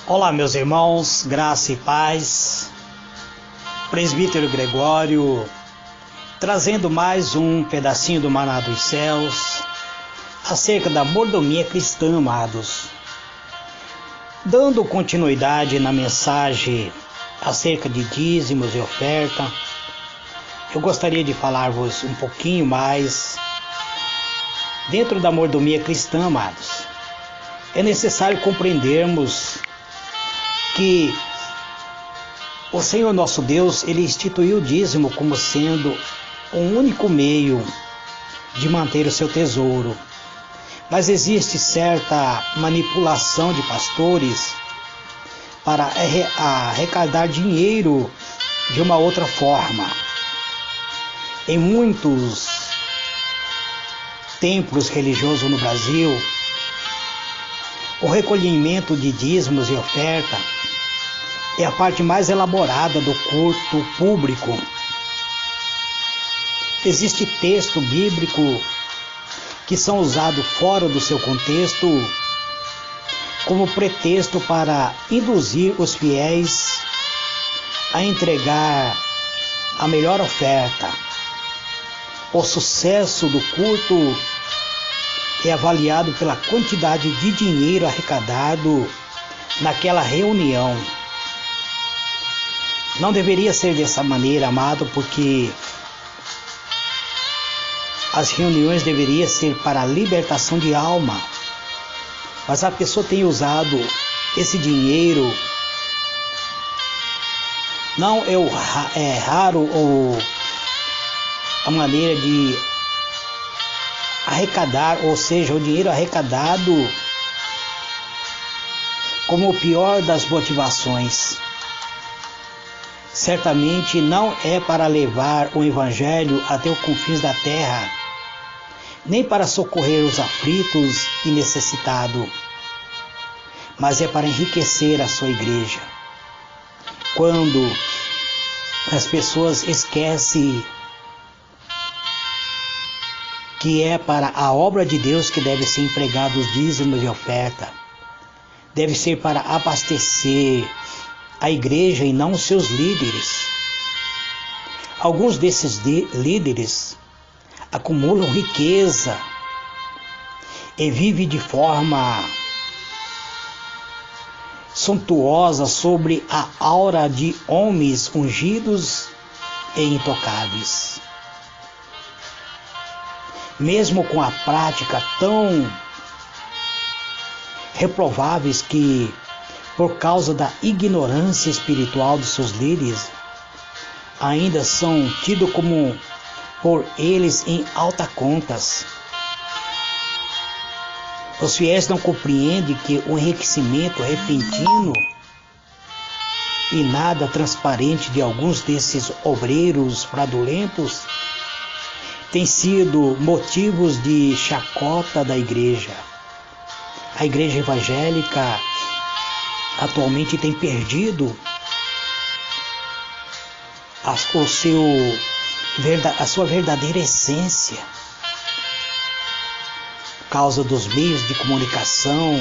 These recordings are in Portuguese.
Olá, meus irmãos, graça e paz. Presbítero Gregório, trazendo mais um pedacinho do maná dos céus, acerca da mordomia cristã, amados. Dando continuidade na mensagem acerca de dízimos e oferta, eu gostaria de falar-vos um pouquinho mais dentro da mordomia cristã, amados. É necessário compreendermos que o Senhor nosso Deus, Ele instituiu o dízimo como sendo o único meio de manter o seu tesouro. Mas existe certa manipulação de pastores para arrecadar dinheiro de uma outra forma. Em muitos templos religiosos no Brasil, o recolhimento de dízimos e oferta é a parte mais elaborada do culto público. Existe texto bíblico que são usados fora do seu contexto como pretexto para induzir os fiéis a entregar a melhor oferta. O sucesso do culto é avaliado pela quantidade de dinheiro arrecadado naquela reunião. Não deveria ser dessa maneira, amado, porque as reuniões deveriam ser para a libertação de alma. Mas a pessoa tem usado esse dinheiro. Não é raro a maneira de arrecadar, ou seja, o dinheiro arrecadado como o pior das motivações. Certamente não é para levar o Evangelho até os confins da terra, nem para socorrer os aflitos e necessitados, mas é para enriquecer a sua igreja. Quando as pessoas esquecem que é para a obra de Deus que deve ser empregado os dízimos e oferta, deve ser para abastecer a igreja e não os seus líderes. Alguns desses líderes acumulam riqueza e vivem de forma suntuosa sobre a aura de homens ungidos e intocáveis. Mesmo com a prática tão reprováveis que, por causa da ignorância espiritual de seus líderes, ainda são tidos como por eles em alta contas. Os fiéis não compreendem que o enriquecimento repentino e nada transparente de alguns desses obreiros fraudulentos tem sido motivos de chacota da igreja. A igreja evangélica atualmente tem perdido a sua verdadeira essência, por causa dos meios de comunicação,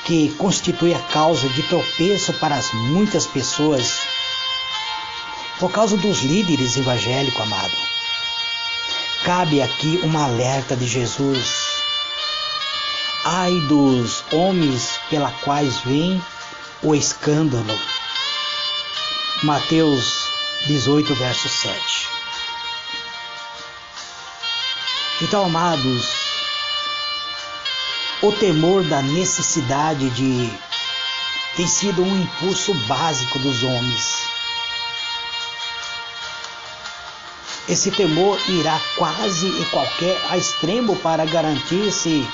que constitui a causa de tropeço para as muitas pessoas, por causa dos líderes evangélicos, amado. Cabe aqui uma alerta de Jesus. Ai dos homens pela quais vem o escândalo. Mateus 18, verso 7. Então, amados, o temor da necessidade tem sido um impulso básico dos homens. Esse temor irá quase em qualquer extremo para garantir-se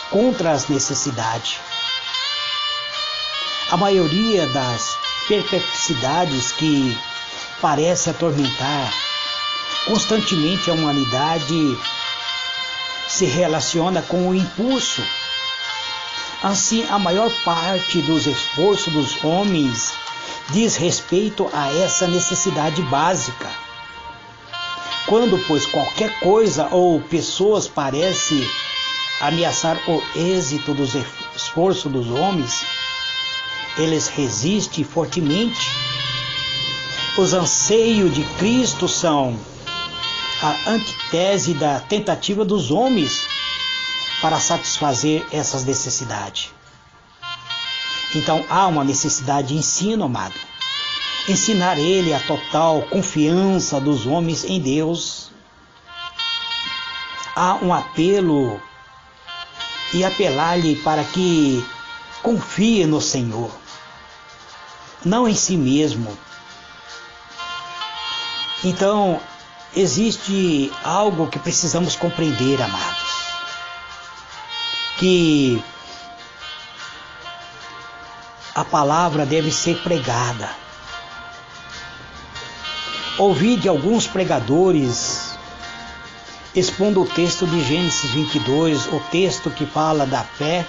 contra as necessidades. A maioria das perplexidades que parece atormentar constantemente a humanidade se relaciona com o impulso. Assim, a maior parte dos esforços dos homens diz respeito a essa necessidade básica. Quando, pois, qualquer coisa ou pessoas parece ameaçar o êxito dos esforços dos homens, eles resistem fortemente. Os anseios de Cristo são a antítese da tentativa dos homens para satisfazer essas necessidades. Então há uma necessidade de ensino, amado. Ensinar ele a total confiança dos homens em Deus. Há um apelo e apelar-lhe para que confie no Senhor, não em si mesmo. Então, existe algo que precisamos compreender, amados, que a palavra deve ser pregada. Ouvi de alguns pregadores expondo o texto de Gênesis 22, o texto que fala da fé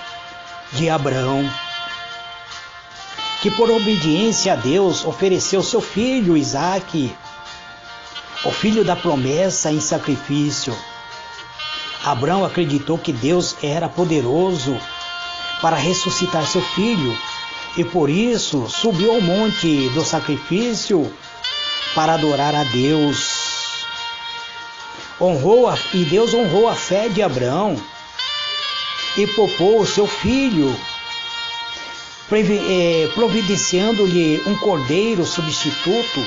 de Abraão, que por obediência a Deus ofereceu seu filho Isaque, o filho da promessa, em sacrifício. Abraão acreditou que Deus era poderoso para ressuscitar seu filho e por isso subiu ao monte do sacrifício para adorar a Deus. E Deus honrou a fé de Abraão e poupou o seu filho, providenciando-lhe um cordeiro substituto.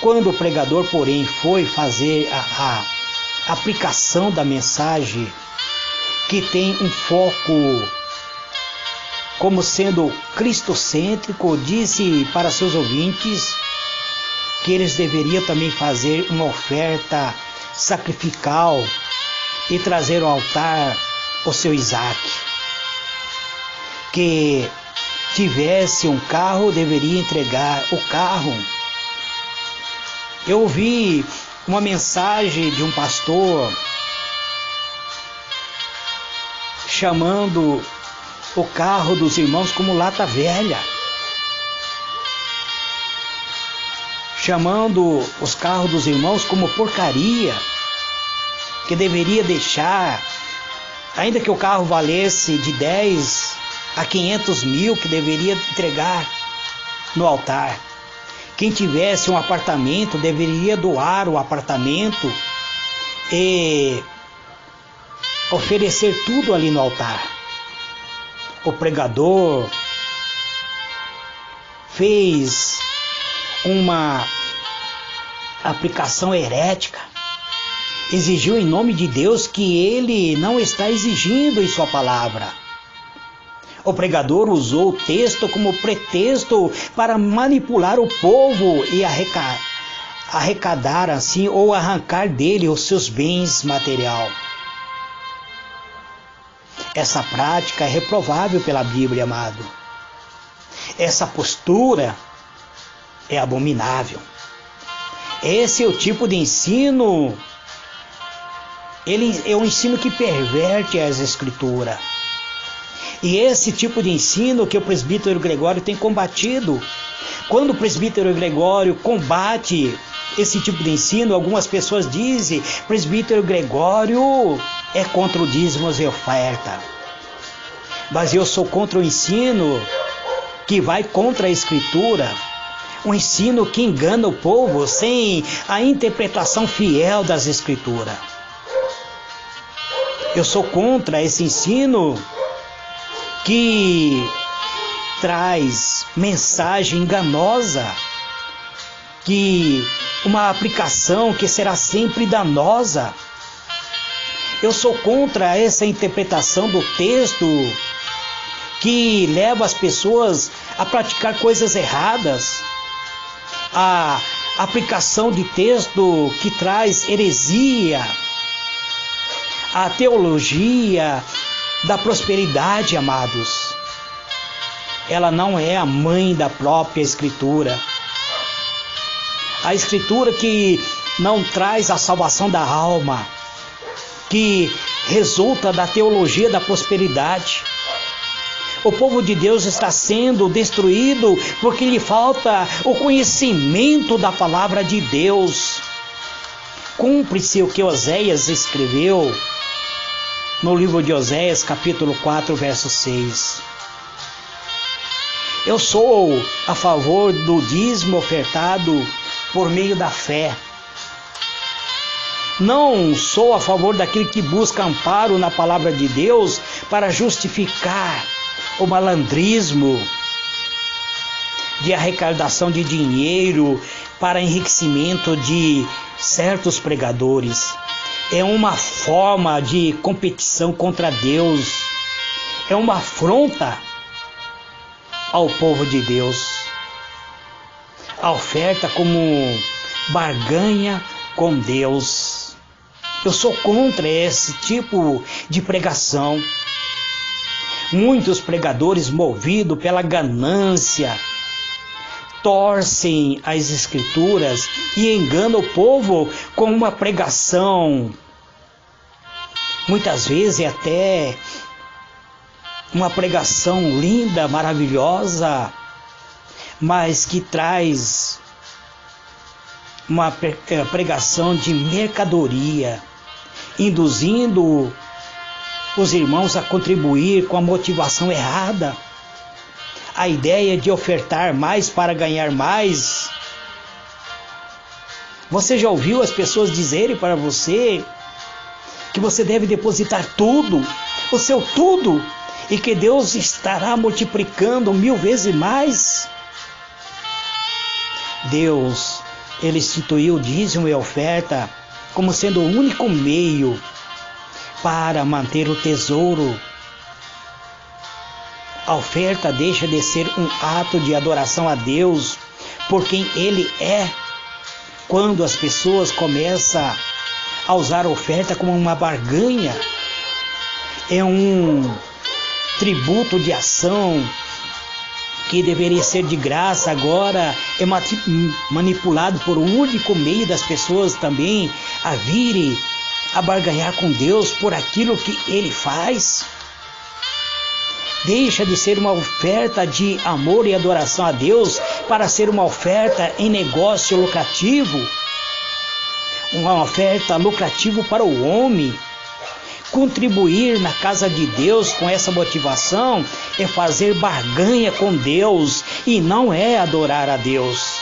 Quando o pregador, porém, foi fazer a aplicação da mensagem, que tem um foco como sendo cristocêntrico, disse para seus ouvintes que eles deveriam também fazer uma oferta sacrificial e trazer ao altar o seu Isaque. Que tivesse um carro, deveria entregar o carro. Eu ouvi uma mensagem de um pastor chamando o carro dos irmãos como lata velha, chamando os carros dos irmãos como porcaria, que deveria deixar, ainda que o carro valesse de 10 a 500 mil, que deveria entregar no altar. Quem tivesse um apartamento deveria doar o apartamento e oferecer tudo ali no altar. O pregador fez uma aplicação herética, exigiu em nome de Deus que ele não está exigindo em sua palavra. O pregador usou o texto como pretexto para manipular o povo e arrecadar assim, ou arrancar dele os seus bens material. Essa prática é reprovável pela Bíblia, amado. Essa postura é abominável. Esse é o tipo de ensino, ele é um ensino que perverte as Escrituras. E esse tipo de ensino que o presbítero Gregório tem combatido. Quando o presbítero Gregório combate esse tipo de ensino, algumas pessoas dizem: presbítero Gregório é contra o dízimos e oferta. Mas eu sou contra o ensino que vai contra a Escritura, um ensino que engana o povo sem a interpretação fiel das Escrituras. Eu sou contra esse ensino que traz mensagem enganosa, que uma aplicação que será sempre danosa. Eu sou contra essa interpretação do texto que leva as pessoas a praticar coisas erradas, a aplicação de texto que traz heresia, a teologia da prosperidade, amados. Ela não é a mãe da própria Escritura. A Escritura que não traz a salvação da alma, que resulta da teologia da prosperidade. O povo de Deus está sendo destruído porque lhe falta o conhecimento da palavra de Deus. Cumpre-se o que Oséias escreveu no livro de Oséias, capítulo 4, verso 6. Eu sou a favor do dízimo ofertado por meio da fé. Não sou a favor daquele que busca amparo na palavra de Deus para justificar o malandrismo de arrecadação de dinheiro para enriquecimento de certos pregadores. É uma forma de competição contra Deus. É uma afronta ao povo de Deus. A oferta como barganha com Deus. Eu sou contra esse tipo de pregação. Muitos pregadores, movidos pela ganância, torcem as escrituras e enganam o povo com uma pregação, muitas vezes até uma pregação linda, maravilhosa, mas que traz uma pregação de mercadoria, induzindo os irmãos a contribuir com a motivação errada. A ideia de ofertar mais para ganhar mais. Você já ouviu as pessoas dizerem para você que você deve depositar tudo, o seu tudo, e que Deus estará multiplicando 1000 vezes mais? Deus, Ele instituiu o dízimo e a oferta como sendo o único meio para manter o tesouro. A oferta deixa de ser um ato de adoração a Deus por quem Ele é, quando as pessoas começam a usar a oferta como uma barganha. É um tributo de ação que deveria ser de graça, agora é manipulado por um único meio das pessoas também a virem a barganhar com Deus por aquilo que Ele faz. Deixa de ser uma oferta de amor e adoração a Deus para ser uma oferta em negócio lucrativo, uma oferta lucrativa para o homem. Contribuir na casa de Deus com essa motivação é fazer barganha com Deus e não é adorar a Deus.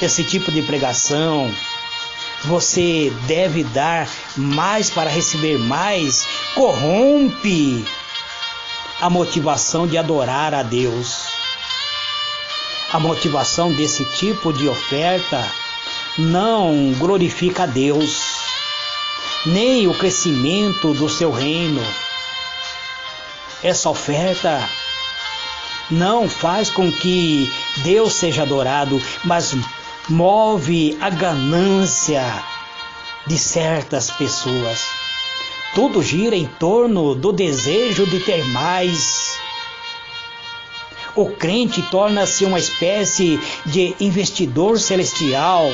Esse tipo de pregação, você deve dar mais para receber mais, corrompe a motivação de adorar a Deus. A motivação desse tipo de oferta não glorifica a Deus, nem o crescimento do seu reino. Essa oferta não faz com que Deus seja adorado, mas move a ganância de certas pessoas. Tudo gira em torno do desejo de ter mais. O crente torna-se uma espécie de investidor celestial.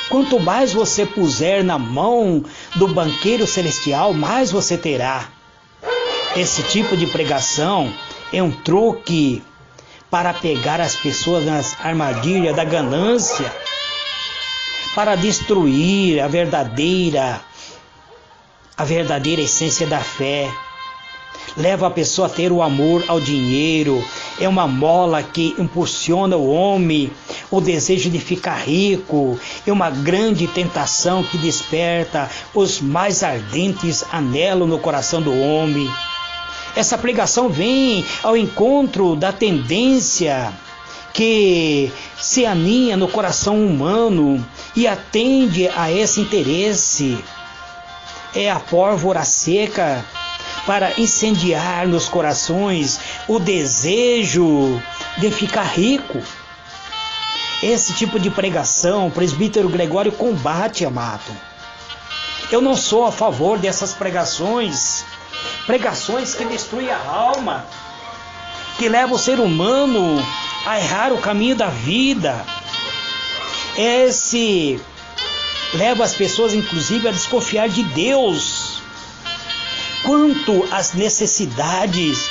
Quanto mais você puser na mão do banqueiro celestial, mais você terá. Esse tipo de pregação é um truque para pegar as pessoas nas armadilhas da ganância, para destruir a verdadeira essência da fé. Leva a pessoa a ter o amor ao dinheiro. É uma mola que impulsiona o homem, o desejo de ficar rico. É uma grande tentação que desperta os mais ardentes anelos no coração do homem. Essa pregação vem ao encontro da tendência que se aninha no coração humano e atende a esse interesse. É a pólvora seca para incendiar nos corações o desejo de ficar rico. Esse tipo de pregação, o presbítero Gregório combate, amado. Eu não sou a favor dessas pregações que destruem a alma, que levam o ser humano a errar o caminho da vida. Esse leva as pessoas, inclusive, a desconfiar de Deus quanto às necessidades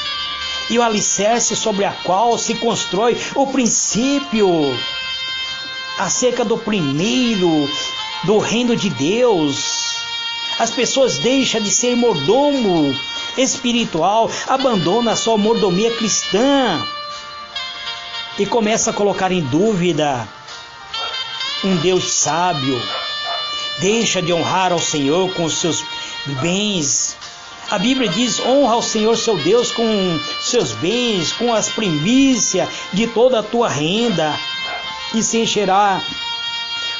e o alicerce sobre a qual se constrói o princípio acerca do primeiro do reino de Deus. As pessoas deixam de ser mordomo espiritual, abandonam a sua mordomia cristã e começam a colocar em dúvida um Deus sábio. Deixa de honrar ao Senhor com os seus bens. A Bíblia diz: honra ao Senhor seu Deus com seus bens, com as primícias de toda a tua renda, e se encherá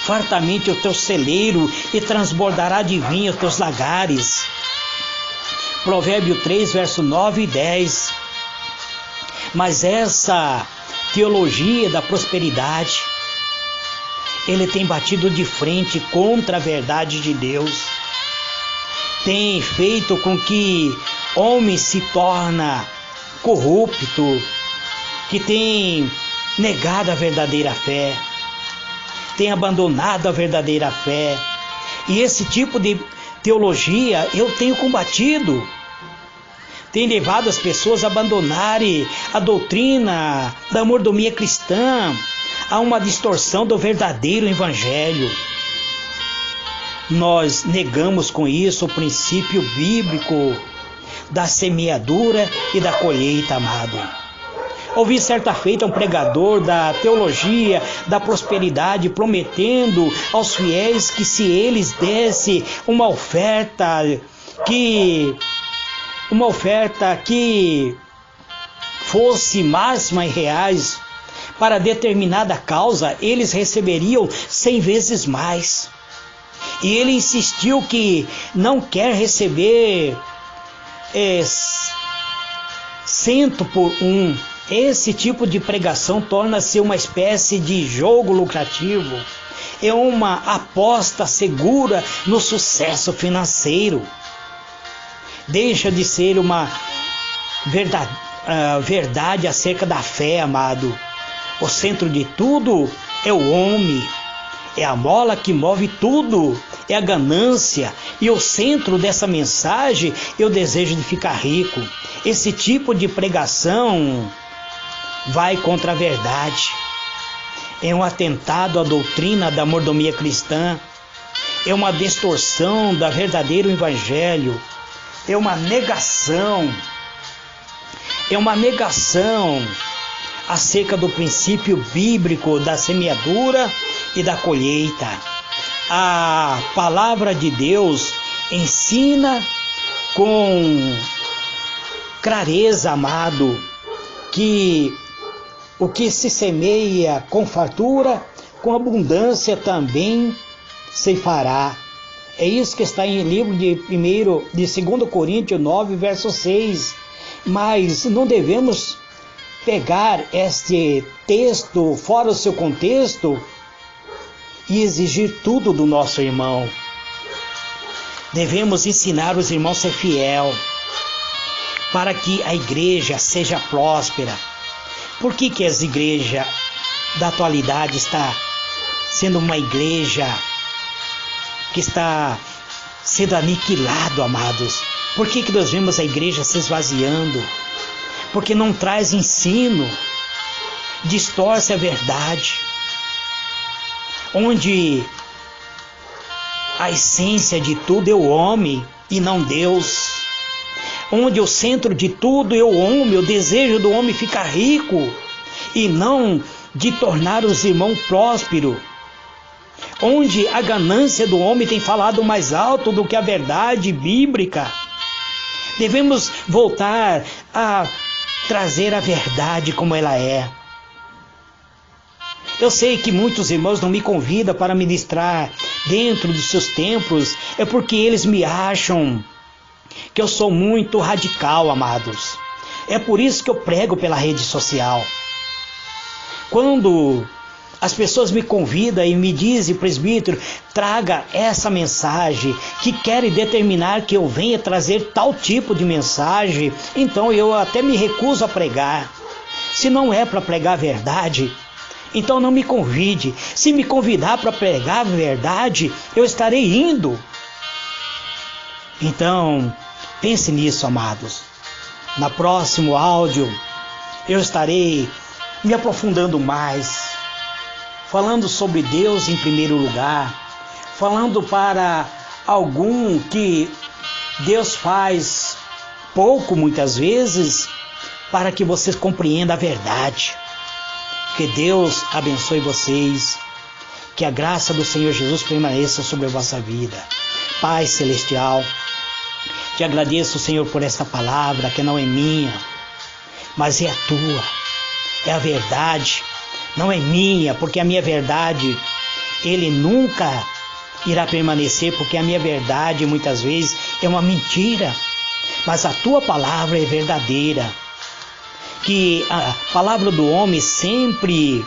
fartamente o teu celeiro e transbordará de vinho os teus lagares. Provérbio 3, verso 9 e 10. Mas essa teologia da prosperidade, ele tem batido de frente contra a verdade de Deus. Tem feito com que homem se torna corrupto, que tem negado a verdadeira fé, tem abandonado a verdadeira fé. E esse tipo de teologia eu tenho combatido. Tem levado as pessoas a abandonarem a doutrina da mordomia cristã, a uma distorção do verdadeiro evangelho. Nós negamos com isso o princípio bíblico da semeadura e da colheita, amado. Ouvi certa feita um pregador da teologia da prosperidade prometendo aos fiéis que se eles dessem uma oferta que fosse máxima em reais para determinada causa, eles receberiam 100 vezes mais. E ele insistiu que não quer receber 100 por 1. Esse tipo de pregação torna-se uma espécie de jogo lucrativo. É uma aposta segura no sucesso financeiro. Deixa de ser uma verdade acerca da fé, amado. O centro de tudo é o homem. É a mola que move tudo, é a ganância. E o centro dessa mensagem é o desejo de ficar rico. Esse tipo de pregação vai contra a verdade. É um atentado à doutrina da mordomia cristã. É uma distorção do verdadeiro evangelho. É uma negação acerca do princípio bíblico da semeadura e da colheita. A palavra de Deus ensina com clareza, amado, que o que se semeia com fartura, com abundância também se fará. É isso que está em livro de 2 Coríntios 9, verso 6. Mas não devemos pegar este texto fora do seu contexto e exigir tudo do nosso irmão. Devemos ensinar os irmãos a ser fiel, para que a igreja seja próspera. Por que as igrejas da atualidade está sendo uma igreja que está sendo aniquilado, amados? Por que nós vemos a igreja se esvaziando? Porque não traz ensino, distorce a verdade, onde a essência de tudo é o homem e não Deus, onde o centro de tudo é o homem, o desejo do homem ficar rico e não de tornar os irmãos prósperos, onde a ganância do homem tem falado mais alto do que a verdade bíblica. Devemos voltar a trazer a verdade como ela é. Eu sei que muitos irmãos não me convidam para ministrar dentro dos seus templos, é porque eles me acham que eu sou muito radical, amados. É por isso que eu prego pela rede social. Quando as pessoas me convidam e me dizem: presbítero, traga essa mensagem, que querem determinar que eu venha trazer tal tipo de mensagem, então eu até me recuso a pregar. Se não é para pregar a verdade, então não me convide. Se me convidar para pregar a verdade, eu estarei indo. Então, pense nisso, amados. No próximo áudio, eu estarei me aprofundando mais, falando sobre Deus em primeiro lugar, falando para algum que Deus faz pouco muitas vezes para que vocês compreendam a verdade. Que Deus abençoe vocês, que a graça do Senhor Jesus permaneça sobre a vossa vida. Pai Celestial, te agradeço, Senhor, por esta palavra que não é minha, mas é a tua, é a verdade, não é minha, porque a minha verdade, ele nunca irá permanecer, porque a minha verdade muitas vezes é uma mentira, mas a tua palavra é verdadeira. Que a palavra do homem sempre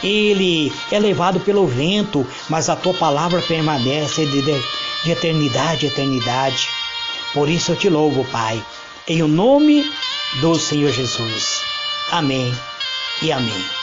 ele é levado pelo vento, mas a tua palavra permanece de eternidade a eternidade. Por isso eu te louvo, Pai, em o nome do Senhor Jesus. Amém e amém.